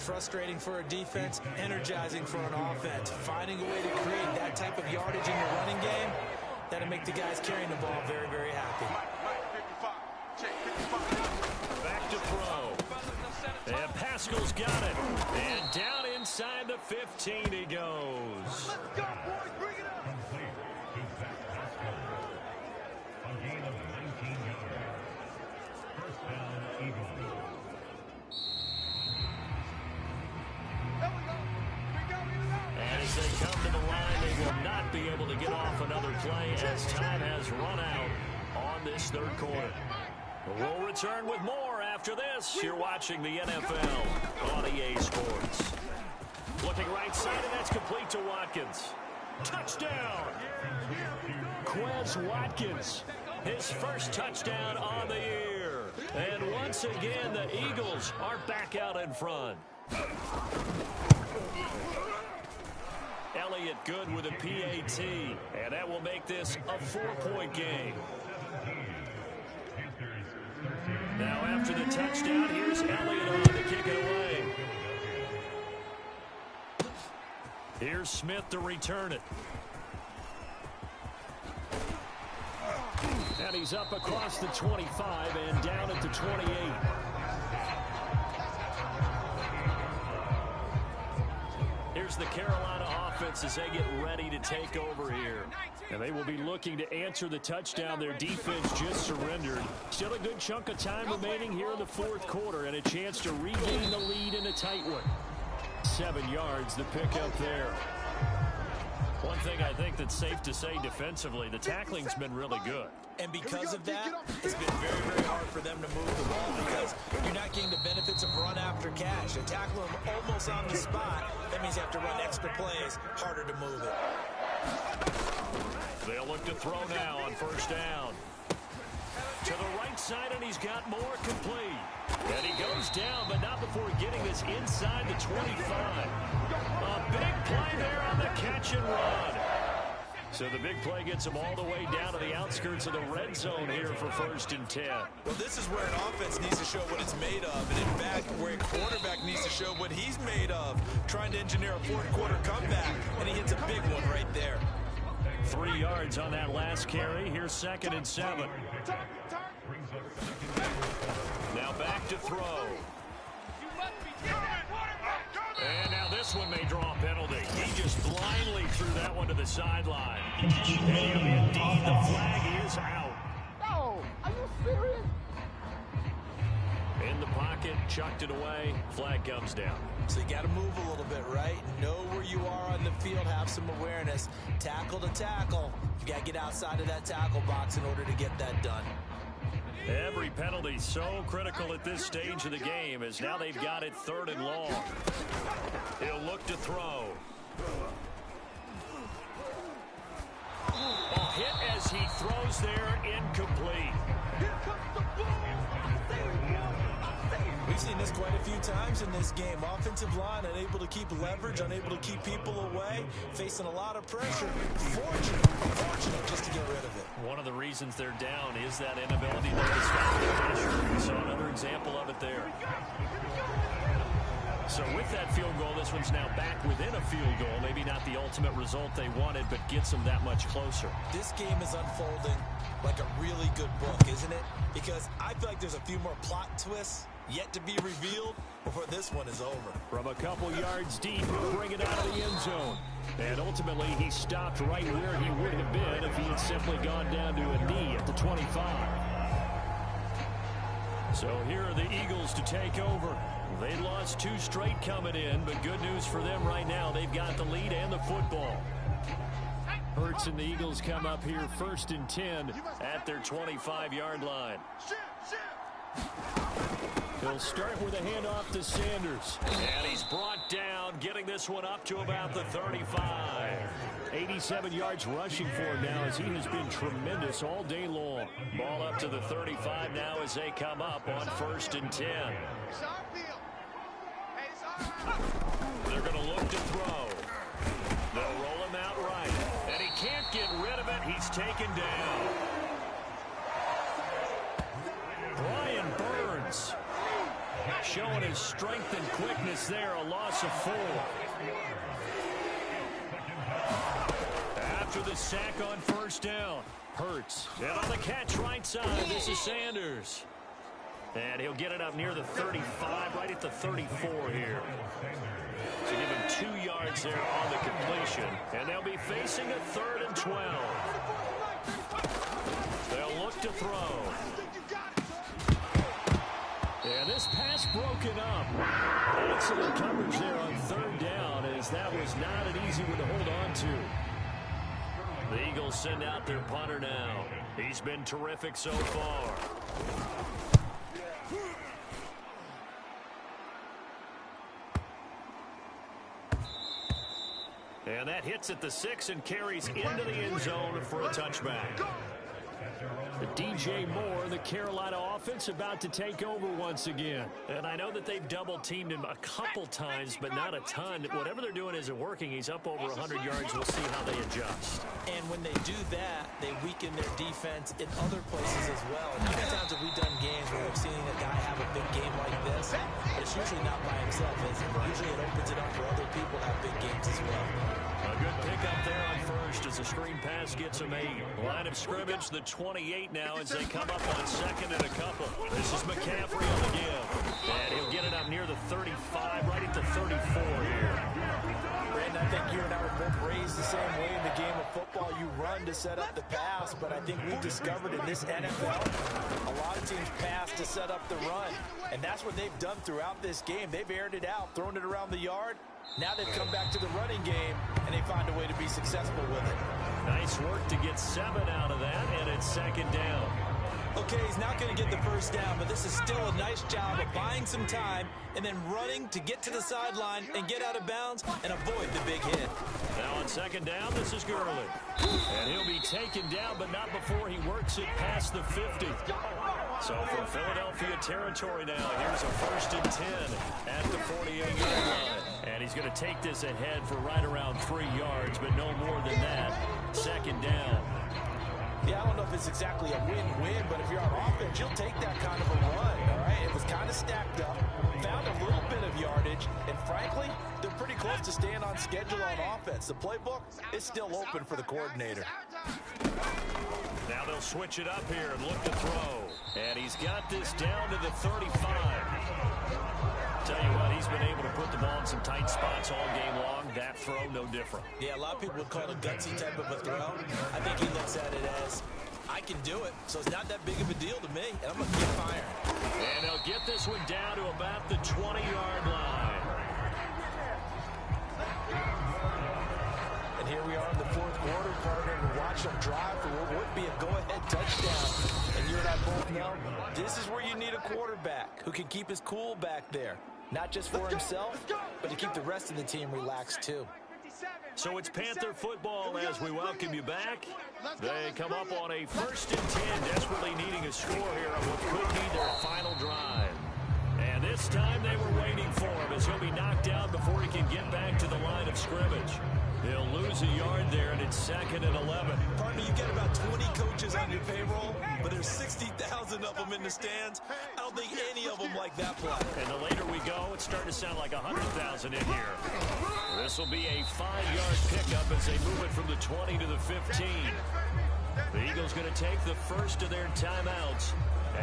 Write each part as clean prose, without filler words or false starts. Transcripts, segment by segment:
Frustrating for a defense, energizing for an offense. Finding a way to create that type of yardage in your running game, that'll make the guys carrying the ball very, very happy. Back to throw. And Pascal's got it. And down inside the 15 he goes. Let's go, boys. Bring it up. A gain of 19 yards. First down, Eagles. And as they come to the line, they will not be able to get off another play as time has run out on this third quarter. We'll return with more after this. You're watching the NFL on EA Sports. Looking right side, and that's complete to Watkins. Touchdown! Quez Watkins, his first touchdown on the year. And once again, the Eagles are back out in front. Elliott good with a PAT, and that will make this a 4-point game. Now after the touchdown, here's Elliott on to kick it away. Here's Smith to return it. And he's up across the 25 and down at the 28. Here's the Carolina offense as they get ready to take over here. And they will be looking to answer the touchdown. Their defense just surrendered. Still a good chunk of time remaining here in the fourth quarter and a chance to regain the lead in a tight one. 7 yards, the pickup there. One thing I think that's safe to say defensively, the tackling's been really good. And because of that, it's been very, very hard for them to move the ball because you're not getting the benefits of run after catch. And tackle them almost on the spot, that means you have to run extra plays, harder to move it. They'll look to throw now on first down. To the right side, and he's got more complete. And he goes down, but not before getting this inside the 25. A big play there on the catch and run. So the big play gets him all the way down to the outskirts of the red zone here for 1st and 10. Well, this is where an offense needs to show what it's made of. And in fact, where a quarterback needs to show what he's made of. Trying to engineer a fourth quarter comeback, and he hits a big one right there. 3 yards on that last carry. Here's 2nd and 7. Now back to throw. And now this one may draw a penalty. He just blindly threw that one to the sideline. And indeed, the flag is out. No, are you serious? In the pocket, chucked it away. Flag comes down. So you got to move a little bit, right? Know where you are on the field, have some awareness. Tackle to tackle. You got to get outside of that tackle box in order to get that done. Every penalty so critical at this stage of the game as now they've got it 3rd and long. He'll look to throw. A hit as he throws there, incomplete. Here comes the ball. We've seen this quite a few times in this game. Offensive line unable to keep leverage, unable to keep people away, facing a lot of pressure. Fortunate just to get rid of it. One of the reasons they're down is that inability to stop the pressure. We saw another example of it there. So with that field goal, this one's now back within a field goal. Maybe not the ultimate result they wanted, but gets them that much closer. This game is unfolding like a really good book, isn't it? Because I feel like there's a few more plot twists yet to be revealed before this one is over. From a couple yards deep, he'll bring it out of the end zone. And ultimately, he stopped right where he would have been if he had simply gone down to a knee at the 25. So here are the Eagles to take over. They lost 2 straight coming in, but good news for them right now. They've got the lead and the football. Hurts and the Eagles come up here 1st and 10 at their 25-yard line. He'll start with a handoff to Sanders. And he's brought down, getting this one up to about the 35. 87 yards rushing for him now as he has been tremendous all day long. Ball up to the 35 now as they come up on 1st and 10. They're going to look to throw. They'll roll him out right. And he can't get rid of it. He's taken down. Brian Burns showing his his strength and quickness there, a loss of 4. After the sack on first down, Hurts. And on the catch right side, this is Sanders. And he'll get it up near the 35, right at the 34 here. So give him 2 yards there on the completion. And they'll be facing a 3rd and 12. They'll look to throw. And this pass broken up. Excellent coverage there on 3rd down, as that was not an easy one to hold on to. The Eagles send out their punter now. He's been terrific so far. And that hits at the 6 and carries into the end zone for a touchback. The DJ Moore, the Carolina offense, about to take over once again. And I know that they've double-teamed him a couple times, but not a ton. Whatever they're doing isn't working. He's up over 100 yards. We'll see how they adjust. And when they do that, they weaken their defense in other places as well. How many times have we done games where we've seen a guy have a big game like this? But it's usually not by himself, is it? Usually it opens it up for other people to have big games as well. A good pickup there on first as the screen pass gets him 8. Line of scrimmage, the 28 now as they come up on 2nd and a couple. This is McCaffrey on the give. And he'll get it up near the 35, right at the 34 here. Brandon, I think you and I were both raised the same way in the game of football. You run to set up the pass, but I think we've discovered in this NFL, a lot of teams pass to set up the run. And that's what they've done throughout this game. They've aired it out, thrown it around the yard. Now they've come back to the running game, and they find a way to be successful with it. Nice work to get 7 out of that, and it's 2nd down. Okay, he's not going to get the first down, but this is still a nice job of buying some time and then running to get to the sideline and get out of bounds and avoid the big hit. Now on 2nd down, this is Gurley. And he'll be taken down, but not before he works it past the 50. So from Philadelphia territory now, here's a 1st and 10 at the 48-yard line. And he's going to take this ahead for right around 3 yards, but no more than that. 2nd down. Yeah, I don't know if it's exactly a win-win, but if you're on offense, you'll take that kind of a run, all right? It was kind of stacked up, found a little bit of yardage, and frankly, they're pretty close to staying on schedule on offense. The playbook is still open for the coordinator. Now they'll switch it up here and look to throw. And he's got this down to the 35. Tell you what, he's been able to put the ball in some tight spots all game long. That throw, no different. Yeah, a lot of people would call it a gutsy type of a throw. I think he looks at it as, I can do it, so it's not that big of a deal to me, and I'm going to keep firing. And they'll get this one down to about the 20-yard line. And here we are in the 4th quarter, partner, and watch them drive for what would be a go-ahead touchdown. And you and I both know this is where you need a quarterback who can keep his cool back there. Not just for himself, but to keep the rest of the team relaxed, too. So it's Panther football as we welcome you back. They come up on a 1st and 10, desperately needing a score here on what could be their final drive. And this time they were waiting for him as he'll be knocked out before he can get back to the line of scrimmage. He'll lose a yard there, and it's 2nd and 11. Partner, you get about 20 coaches on your payroll, but there's 60,000 of them in the stands. I don't think any of them like that play. And the later we go, it's starting to sound like 100,000 in here. This will be a 5-yard pickup as they move it from the 20 to the 15. The Eagles going to take the first of their timeouts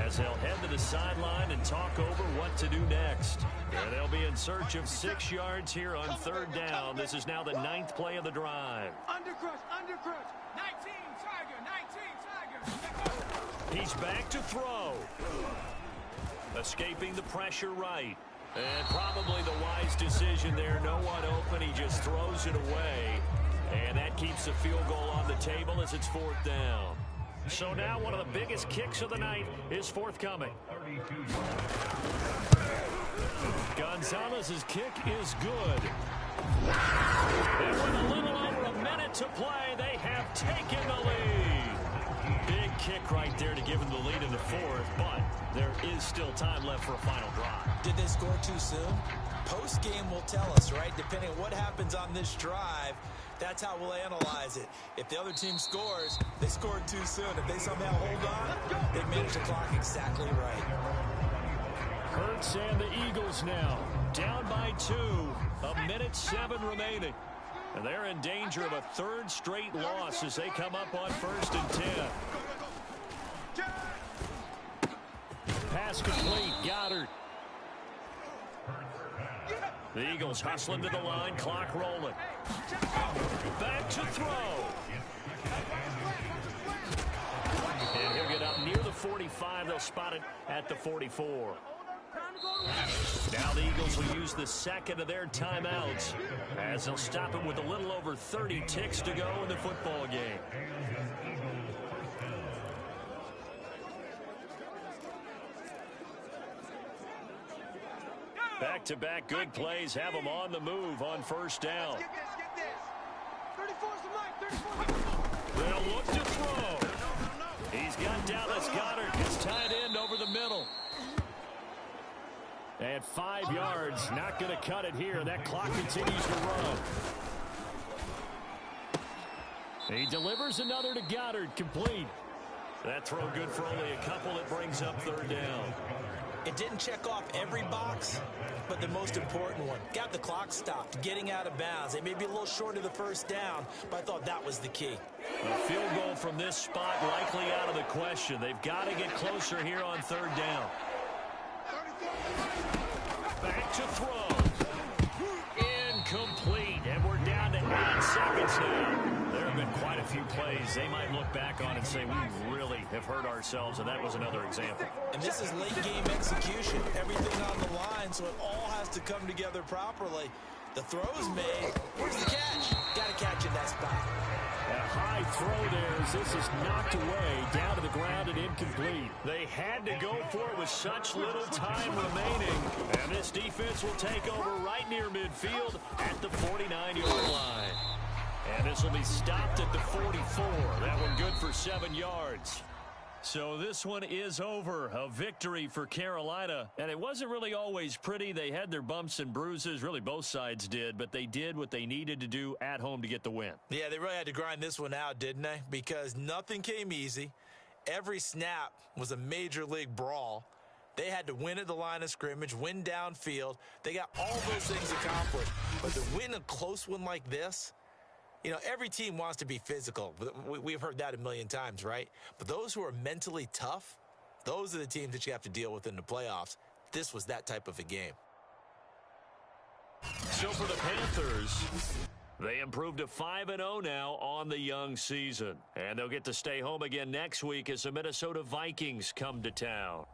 as they'll head to the sideline and talk over what to do next. And they'll be in search of 6 yards here on 3rd down. This is now the 9th play of the drive. Undercrush. 19, Tiger. He's back to throw. Escaping the pressure right. And probably the wise decision there. No one open. He just throws it away. And that keeps the field goal on the table as it's 4th down. So now one of the biggest kicks of the night is forthcoming. Gonzalez's kick is good. And with a little over a minute to play, they have taken the lead. Big kick right there to give them the lead in the 4th, but there is still time left for a final drive. Did they score too soon? Post-game will tell us, right? Depending on what happens on this drive, that's how we'll analyze it. If the other team scores, they scored too soon. If they somehow hold on, they manage the clock exactly right. Hurts and the Eagles now down by 2. 1:07 remaining. And they're in danger of a 3rd straight loss as they come up on 1st and 10. Pass complete. Goddard. The Eagles hustling to the line. Clock rolling. Back to throw. And he'll get up near the 45. They'll spot it at the 44. Now the Eagles will use the second of their timeouts as they'll stop it with a little over 30 ticks to go in the football game. Back-to-back good plays have them on the move on 1st down. They'll look to throw. He's got Dallas Goedert, his tight end, over the middle. At 5 yards, not going to cut it here. That clock continues to run. He delivers another to Goddard, complete. That throw good for only a couple. It brings up 3rd down. It didn't check off every box, but the most important one. Got the clock stopped, getting out of bounds. They may be a little short of the 1st down, but I thought that was the key. A field goal from this spot likely out of the question. They've got to get closer here on 3rd down. Back to throw. Incomplete. And we're down to 8 seconds now. There have been quite a few plays they might look back on and say, we really have hurt ourselves, and that was another example. And this is late game execution. Everything on the line, so it all has to come together properly. The throw's made. Where's the catch? Got to catch in that spot. A high throw there as this is knocked away, down to the ground and incomplete. They had to go for it with such little time remaining. And this defense will take over right near midfield at the 49-yard line. And this will be stopped at the 44. That one good for 7 yards. So this one is over. A victory for Carolina. And it wasn't really always pretty. They had their bumps and bruises. Really, both sides did. But they did what they needed to do at home to get the win. Yeah, they really had to grind this one out, didn't they? Because nothing came easy. Every snap was a major league brawl. They had to win at the line of scrimmage, win downfield. They got all those things accomplished. But to win a close one like this, you know, every team wants to be physical. We've heard that a million times, right? But those who are mentally tough, those are the teams that you have to deal with in the playoffs. This was that type of a game. So for the Panthers, they improved to 5-0 now on the young season. And they'll get to stay home again next week as the Minnesota Vikings come to town.